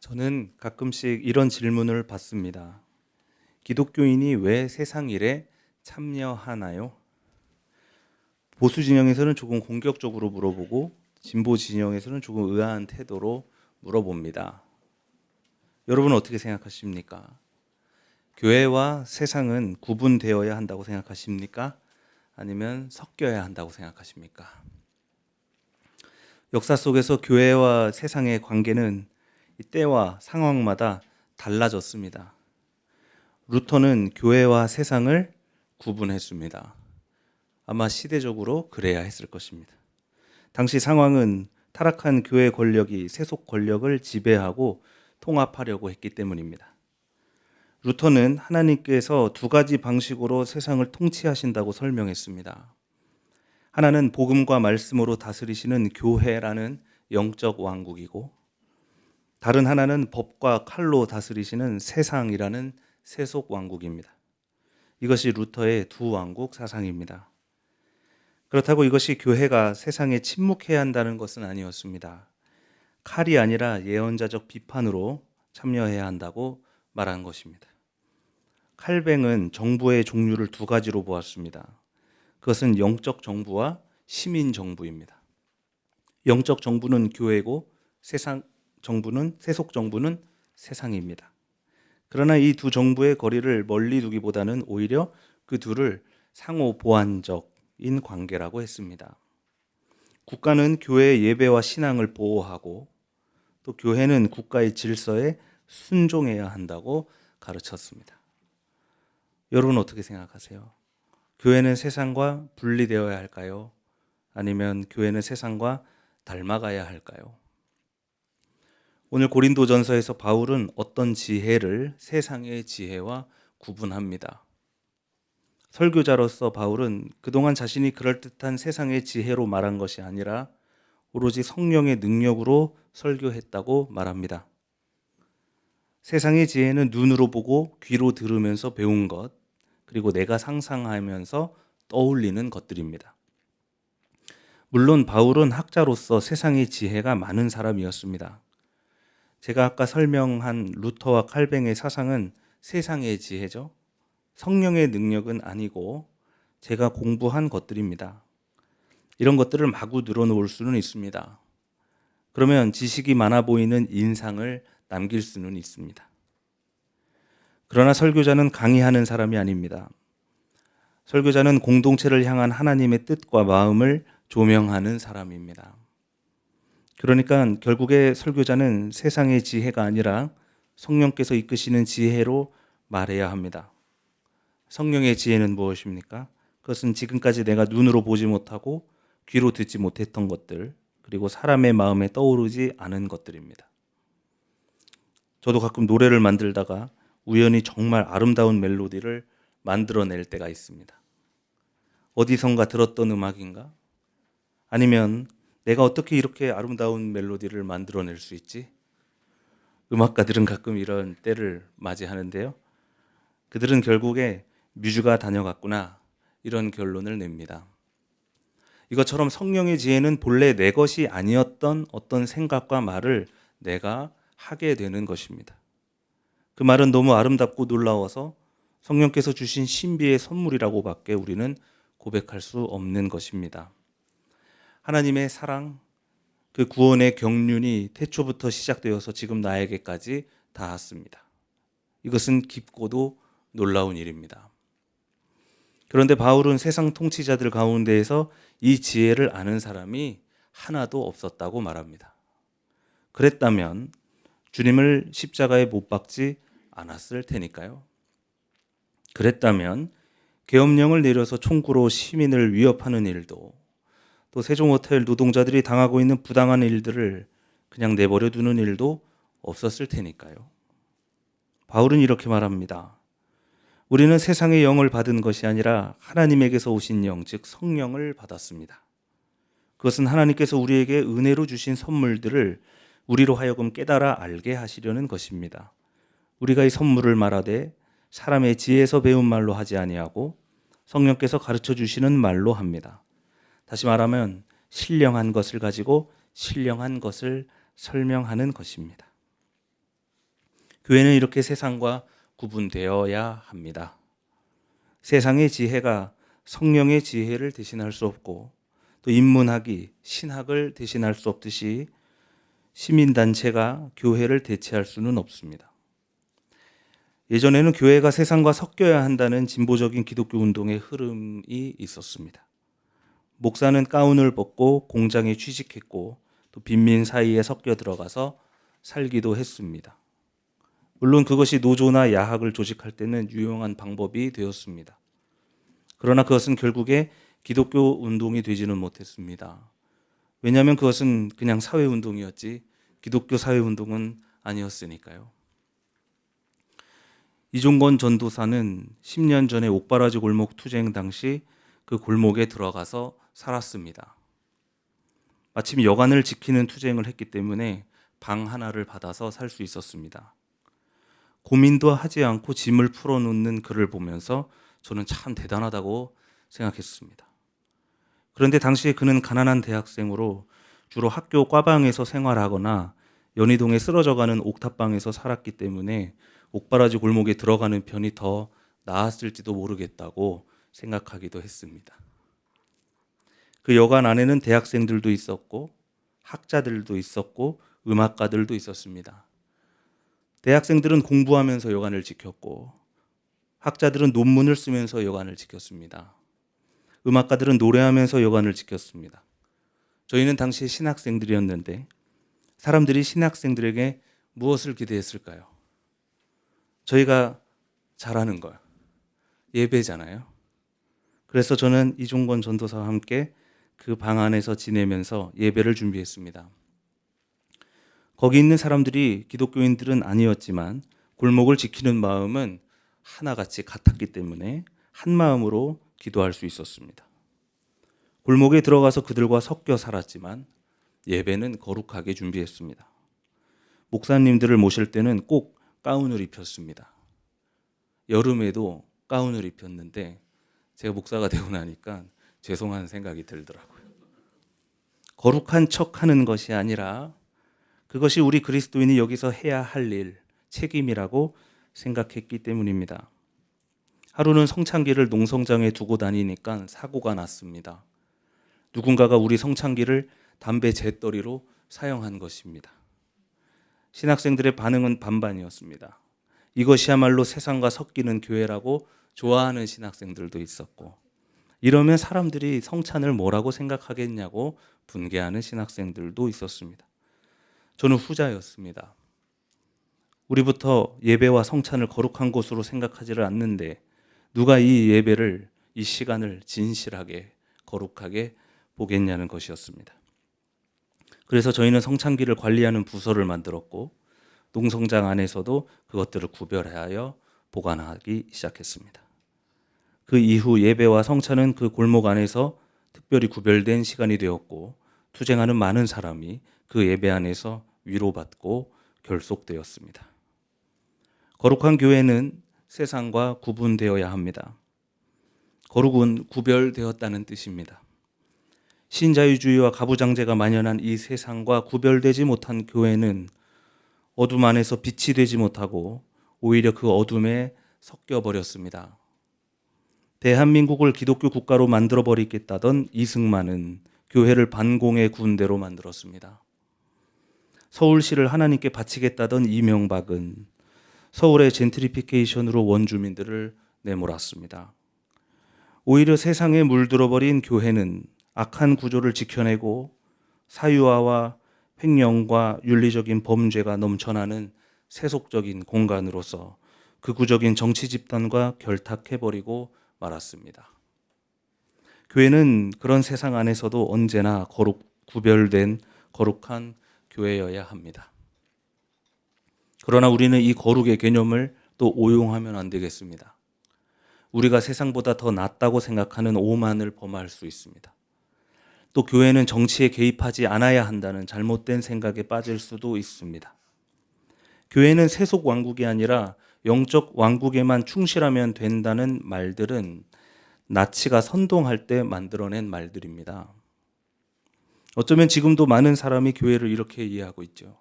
저는 가끔씩 이런 질문을 받습니다. 기독교인이 왜 세상 일에 참여하나요? 보수 진영에서는 조금 공격적으로 물어보고 진보 진영에서는 조금 의아한 태도로 물어봅니다. 여러분은 어떻게 생각하십니까? 교회와 세상은 구분되어야 한다고 생각하십니까? 아니면 섞여야 한다고 생각하십니까? 역사 속에서 교회와 세상의 관계는 때와 상황마다 달라졌습니다. 루터는 교회와 세상을 구분했습니다. 아마 시대적으로 그래야 했을 것입니다. 당시 상황은 타락한 교회 권력이 세속 권력을 지배하고 통합하려고 했기 때문입니다. 루터는 하나님께서 두 가지 방식으로 세상을 통치하신다고 설명했습니다. 하나는 복음과 말씀으로 다스리시는 교회라는 영적 왕국이고, 다른 하나는 법과 칼로 다스리시는 세상이라는 세속 왕국입니다. 이것이 루터의 두 왕국 사상입니다. 그렇다고 이것이 교회가 세상에 침묵해야 한다는 것은 아니었습니다. 칼이 아니라 예언자적 비판으로 참여해야 한다고 말한 것입니다. 칼뱅은 정부의 종류를 두 가지로 보았습니다. 그것은 영적 정부와 시민 정부입니다. 영적 정부는 교회고 세속 정부는 세상입니다. 그러나 이 두 정부의 거리를 멀리 두기보다는 오히려 그 둘을 상호 보완적인 관계라고 했습니다. 국가는 교회의 예배와 신앙을 보호하고 또 교회는 국가의 질서에 순종해야 한다고 가르쳤습니다. 여러분 어떻게 생각하세요? 교회는 세상과 분리되어야 할까요? 아니면 교회는 세상과 닮아가야 할까요? 오늘 고린도전서에서 바울은 어떤 지혜를 세상의 지혜와 구분합니다. 설교자로서 바울은 그동안 자신이 그럴듯한 세상의 지혜로 말한 것이 아니라 오로지 성령의 능력으로 설교했다고 말합니다. 세상의 지혜는 눈으로 보고 귀로 들으면서 배운 것, 그리고 내가 상상하면서 떠올리는 것들입니다. 물론 바울은 학자로서 세상의 지혜가 많은 사람이었습니다. 제가 아까 설명한 루터와 칼뱅의 사상은 세상의 지혜죠. 성령의 능력은 아니고 제가 공부한 것들입니다. 이런 것들을 마구 늘어놓을 수는 있습니다. 그러면 지식이 많아 보이는 인상을 남길 수는 있습니다. 그러나 설교자는 강의하는 사람이 아닙니다. 설교자는 공동체를 향한 하나님의 뜻과 마음을 조명하는 사람입니다. 그러니까 결국에 설교자는 세상의 지혜가 아니라 성령께서 이끄시는 지혜로 말해야 합니다. 성령의 지혜는 무엇입니까? 그것은 지금까지 내가 눈으로 보지 못하고 귀로 듣지 못했던 것들, 그리고 사람의 마음에 떠오르지 않은 것들입니다. 저도 가끔 노래를 만들다가 우연히 정말 아름다운 멜로디를 만들어낼 때가 있습니다. 어디선가 들었던 음악인가? 아니면 내가 어떻게 이렇게 아름다운 멜로디를 만들어낼 수 있지? 음악가들은 가끔 이런 때를 맞이하는데요. 그들은 결국에 뮤즈가 다녀갔구나, 이런 결론을 냅니다. 이것처럼 성령의 지혜는 본래 내 것이 아니었던 어떤 생각과 말을 내가 하게 되는 것입니다. 그 말은 너무 아름답고 놀라워서 성령께서 주신 신비의 선물이라고밖에 우리는 고백할 수 없는 것입니다. 하나님의 사랑, 그 구원의 경륜이 태초부터 시작되어서 지금 나에게까지 닿았습니다. 이것은 깊고도 놀라운 일입니다. 그런데 바울은 세상 통치자들 가운데에서 이 지혜를 아는 사람이 하나도 없었다고 말합니다. 그랬다면 주님을 십자가에 못 박지 않았을 테니까요. 그랬다면 계엄령을 내려서 총구로 시민을 위협하는 일도, 또 세종호텔 노동자들이 당하고 있는 부당한 일들을 그냥 내버려 두는 일도 없었을 테니까요. 바울은 이렇게 말합니다. 우리는 세상의 영을 받은 것이 아니라 하나님에게서 오신 영, 즉 성령을 받았습니다. 그것은 하나님께서 우리에게 은혜로 주신 선물들을 우리로 하여금 깨달아 알게 하시려는 것입니다. 우리가 이 선물을 말하되 사람의 지혜에서 배운 말로 하지 아니하고 성령께서 가르쳐 주시는 말로 합니다. 다시 말하면 신령한 것을 가지고 신령한 것을 설명하는 것입니다. 교회는 이렇게 세상과 구분되어야 합니다. 세상의 지혜가 성령의 지혜를 대신할 수 없고 또 인문학이 신학을 대신할 수 없듯이 시민단체가 교회를 대체할 수는 없습니다. 예전에는 교회가 세상과 섞여야 한다는 진보적인 기독교 운동의 흐름이 있었습니다. 목사는 가운을 벗고 공장에 취직했고 또 빈민 사이에 섞여 들어가서 살기도 했습니다. 물론 그것이 노조나 야학을 조직할 때는 유용한 방법이 되었습니다. 그러나 그것은 결국에 기독교 운동이 되지는 못했습니다. 왜냐하면 그것은 그냥 사회운동이었지 기독교 사회운동은 아니었으니까요. 이종건 전도사는 10년 전에 옥바라지 골목 투쟁 당시 그 골목에 들어가서 살았습니다. 마침 여관을 지키는 투쟁을 했기 때문에 방 하나를 받아서 살 수 있었습니다. 고민도 하지 않고 짐을 풀어놓는 그를 보면서 저는 참 대단하다고 생각했습니다. 그런데 당시에 그는 가난한 대학생으로 주로 학교 과방에서 생활하거나 연희동에 쓰러져가는 옥탑방에서 살았기 때문에 옥바라지 골목에 들어가는 편이 더 나았을지도 모르겠다고 생각하기도 했습니다. 그 여관 안에는 대학생들도 있었고 학자들도 있었고 음악가들도 있었습니다. 대학생들은 공부하면서 여관을 지켰고 학자들은 논문을 쓰면서 여관을 지켰습니다. 음악가들은 노래하면서 여관을 지켰습니다. 저희는 당시 신학생들이었는데 사람들이 신학생들에게 무엇을 기대했을까요? 저희가 잘하는 걸, 예배잖아요. 그래서 저는 이종건 전도사와 함께 그 방 안에서 지내면서 예배를 준비했습니다. 거기 있는 사람들이 기독교인들은 아니었지만 골목을 지키는 마음은 하나같이 같았기 때문에 한 마음으로 기도할 수 있었습니다. 골목에 들어가서 그들과 섞여 살았지만 예배는 거룩하게 준비했습니다. 목사님들을 모실 때는 꼭 가운을 입혔습니다. 여름에도 가운을 입혔는데 제가 목사가 되고 나니까 죄송한 생각이 들더라고요. 거룩한 척하는 것이 아니라 그것이 우리 그리스도인이 여기서 해야 할 일, 책임이라고 생각했기 때문입니다. 하루는 성찬기를 농성장에 두고 다니니까 사고가 났습니다. 누군가가 우리 성찬기를 담배 재떨이로 사용한 것입니다. 신학생들의 반응은 반반이었습니다. 이것이야말로 세상과 섞이는 교회라고 좋아하는 신학생들도 있었고, 이러면 사람들이 성찬을 뭐라고 생각하겠냐고 분개하는 신학생들도 있었습니다. 저는 후자였습니다. 우리부터 예배와 성찬을 거룩한 것으로 생각하지를 않는데 누가 이 예배를, 이 시간을 진실하게 거룩하게 보겠냐는 것이었습니다. 그래서 저희는 성찬기를 관리하는 부서를 만들었고 농성장 안에서도 그것들을 구별하여 보관하기 시작했습니다. 그 이후 예배와 성찬은 그 골목 안에서 특별히 구별된 시간이 되었고 투쟁하는 많은 사람이 그 예배 안에서 위로받고 결속되었습니다. 거룩한 교회는 세상과 구분되어야 합니다. 거룩은 구별되었다는 뜻입니다. 신자유주의와 가부장제가 만연한 이 세상과 구별되지 못한 교회는 어둠 안에서 빛이 되지 못하고 오히려 그 어둠에 섞여버렸습니다. 대한민국을 기독교 국가로 만들어버리겠다던 이승만은 교회를 반공의 군대로 만들었습니다. 서울시를 하나님께 바치겠다던 이명박은 서울의 젠트리피케이션으로 원주민들을 내몰았습니다. 오히려 세상에 물들어버린 교회는 악한 구조를 지켜내고 사유화와 횡령과 윤리적인 범죄가 넘쳐나는 세속적인 공간으로서 극우적인 정치 집단과 결탁해버리고 말았습니다. 교회는 그런 세상 안에서도 언제나 구별된 거룩한 교회여야 합니다. 그러나 우리는 이 거룩의 개념을 또 오용하면 안 되겠습니다. 우리가 세상보다 더 낫다고 생각하는 오만을 범할 수 있습니다. 또 교회는 정치에 개입하지 않아야 한다는 잘못된 생각에 빠질 수도 있습니다. 교회는 세속 왕국이 아니라 영적 왕국에만 충실하면 된다는 말들은 나치가 선동할 때 만들어낸 말들입니다. 어쩌면 지금도 많은 사람이 교회를 이렇게 이해하고 있죠.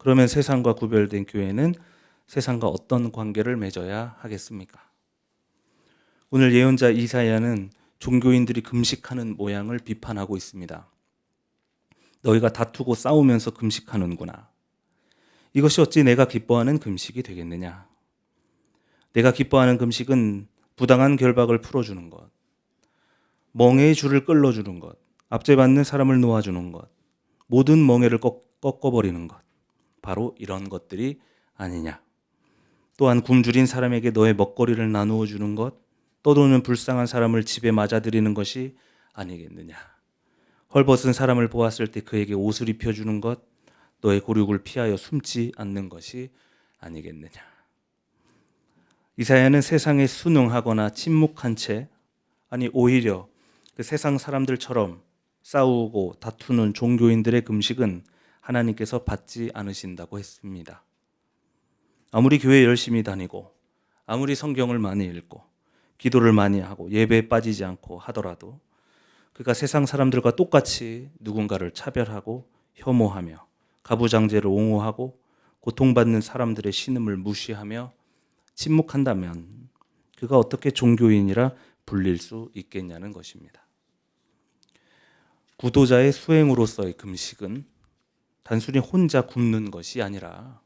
그러면 세상과 구별된 교회는 세상과 어떤 관계를 맺어야 하겠습니까? 오늘 예언자 이사야는 종교인들이 금식하는 모양을 비판하고 있습니다. 너희가 다투고 싸우면서 금식하는구나. 이것이 어찌 내가 기뻐하는 금식이 되겠느냐? 내가 기뻐하는 금식은 부당한 결박을 풀어주는 것, 멍에의 줄을 끌어주는 것, 압제받는 사람을 놓아주는 것, 모든 멍에를 꺾어버리는 것, 바로 이런 것들이 아니냐. 또한 굶주린 사람에게 너의 먹거리를 나누어 주는 것, 떠도는 불쌍한 사람을 집에 맞아들이는 것이 아니겠느냐. 헐벗은 사람을 보았을 때 그에게 옷을 입혀주는 것, 너의 고륙을 피하여 숨지 않는 것이 아니겠느냐. 이사야는 세상에 순응하거나 침묵한 채, 아니 오히려 그 세상 사람들처럼 싸우고 다투는 종교인들의 금식은 하나님께서 받지 않으신다고 했습니다. 아무리 교회 열심히 다니고 아무리 성경을 많이 읽고 기도를 많이 하고 예배에 빠지지 않고 하더라도 그가 세상 사람들과 똑같이 누군가를 차별하고 혐오하며 가부장제를 옹호하고 고통받는 사람들의 신음을 무시하며 침묵한다면 그가 어떻게 종교인이라 불릴 수 있겠냐는 것입니다. 구도자의 수행으로서의 금식은 단순히 혼자 굶는 것이 아니라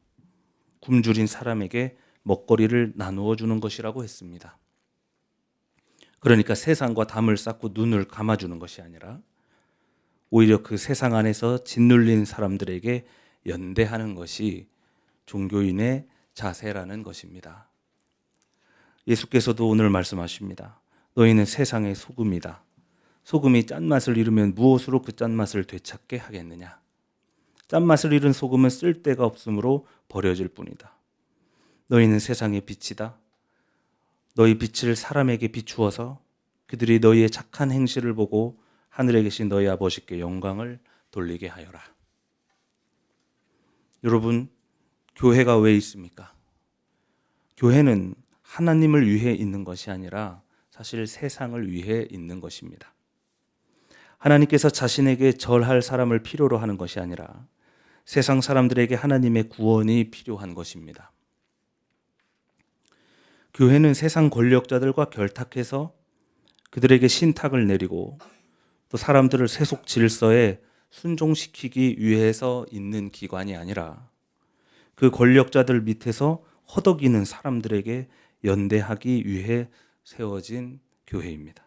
굶주린 사람에게 먹거리를 나누어 주는 것이라고 했습니다. 그러니까 세상과 담을 쌓고 눈을 감아주는 것이 아니라 오히려 그 세상 안에서 짓눌린 사람들에게 연대하는 것이 종교인의 자세라는 것입니다. 예수께서도 오늘 말씀하십니다. 너희는 세상의 소금이다. 소금이 짠맛을 잃으면 무엇으로 그 짠맛을 되찾게 하겠느냐. 짠맛을 잃은 소금은 쓸데가 없으므로 버려질 뿐이다. 너희는 세상의 빛이다. 너희 빛을 사람에게 비추어서 그들이 너희의 착한 행실을 보고 하늘에 계신 너희 아버지께 영광을 돌리게 하여라. 여러분, 교회가 왜 있습니까? 교회는 하나님을 위해 있는 것이 아니라 사실 세상을 위해 있는 것입니다. 하나님께서 자신에게 절할 사람을 필요로 하는 것이 아니라 세상 사람들에게 하나님의 구원이 필요한 것입니다. 교회는 세상 권력자들과 결탁해서 그들에게 신탁을 내리고 또 사람들을 세속 질서에 순종시키기 위해서 있는 기관이 아니라 그 권력자들 밑에서 허덕이는 사람들에게 연대하기 위해 세워진 교회입니다.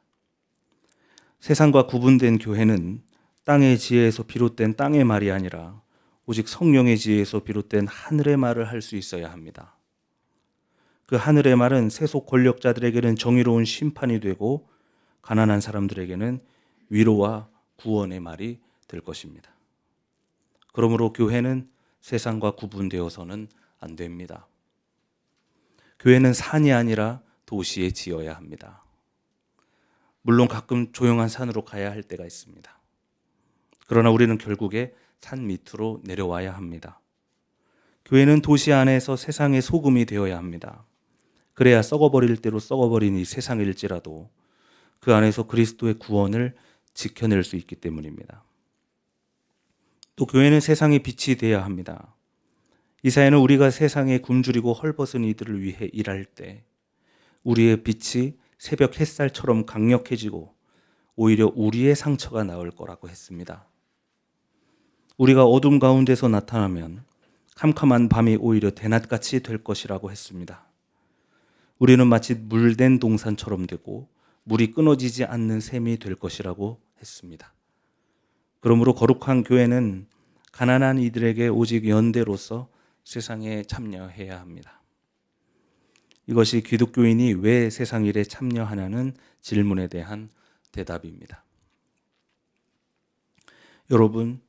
세상과 구분된 교회는 땅의 지혜에서 비롯된 땅의 말이 아니라 오직 성령의 지혜에서 비롯된 하늘의 말을 할 수 있어야 합니다. 그 하늘의 말은 세속 권력자들에게는 정의로운 심판이 되고 가난한 사람들에게는 위로와 구원의 말이 될 것입니다. 그러므로 교회는 세상과 구분되어서는 안 됩니다. 교회는 산이 아니라 도시에 지어야 합니다. 물론 가끔 조용한 산으로 가야 할 때가 있습니다. 그러나 우리는 결국에 산 밑으로 내려와야 합니다. 교회는 도시 안에서 세상의 소금이 되어야 합니다. 그래야 썩어버릴 대로 썩어버린 이 세상일지라도 그 안에서 그리스도의 구원을 지켜낼 수 있기 때문입니다. 또 교회는 세상의 빛이 되어야 합니다. 이사야는 우리가 세상에 굶주리고 헐벗은 이들을 위해 일할 때 우리의 빛이 새벽 햇살처럼 강력해지고 오히려 우리의 상처가 나을 거라고 했습니다. 우리가 어둠 가운데서 나타나면 캄캄한 밤이 오히려 대낮같이 될 것이라고 했습니다. 우리는 마치 물된 동산처럼 되고 물이 끊어지지 않는 샘이 될 것이라고 했습니다. 그러므로 거룩한 교회는 가난한 이들에게 오직 연대로서 세상에 참여해야 합니다. 이것이 기독교인이 왜 세상 일에 참여하냐는 질문에 대한 대답입니다. 여러분,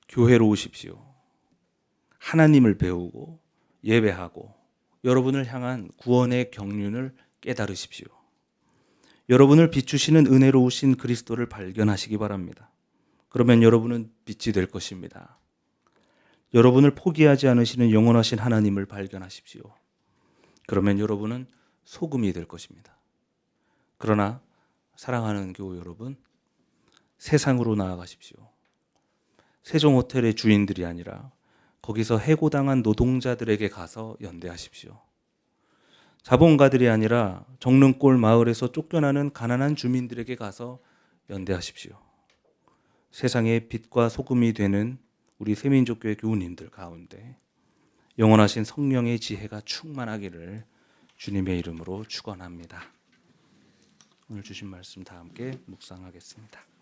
교회로 오십시오. 하나님을 배우고 예배하고 여러분을 향한 구원의 경륜을 깨달으십시오. 여러분을 비추시는 은혜로우신 그리스도를 발견하시기 바랍니다. 그러면 여러분은 빛이 될 것입니다. 여러분을 포기하지 않으시는 영원하신 하나님을 발견하십시오. 그러면 여러분은 소금이 될 것입니다. 그러나 사랑하는 교우 여러분, 세상으로 나아가십시오. 세종호텔의 주인들이 아니라 거기서 해고당한 노동자들에게 가서 연대하십시오. 자본가들이 아니라 정릉골 마을에서 쫓겨나는 가난한 주민들에게 가서 연대하십시오. 세상의 빛과 소금이 되는 우리 새민족교회 교우님들 가운데 영원하신 성령의 지혜가 충만하기를 주님의 이름으로 축원합니다. 오늘 주신 말씀 다 함께 묵상하겠습니다.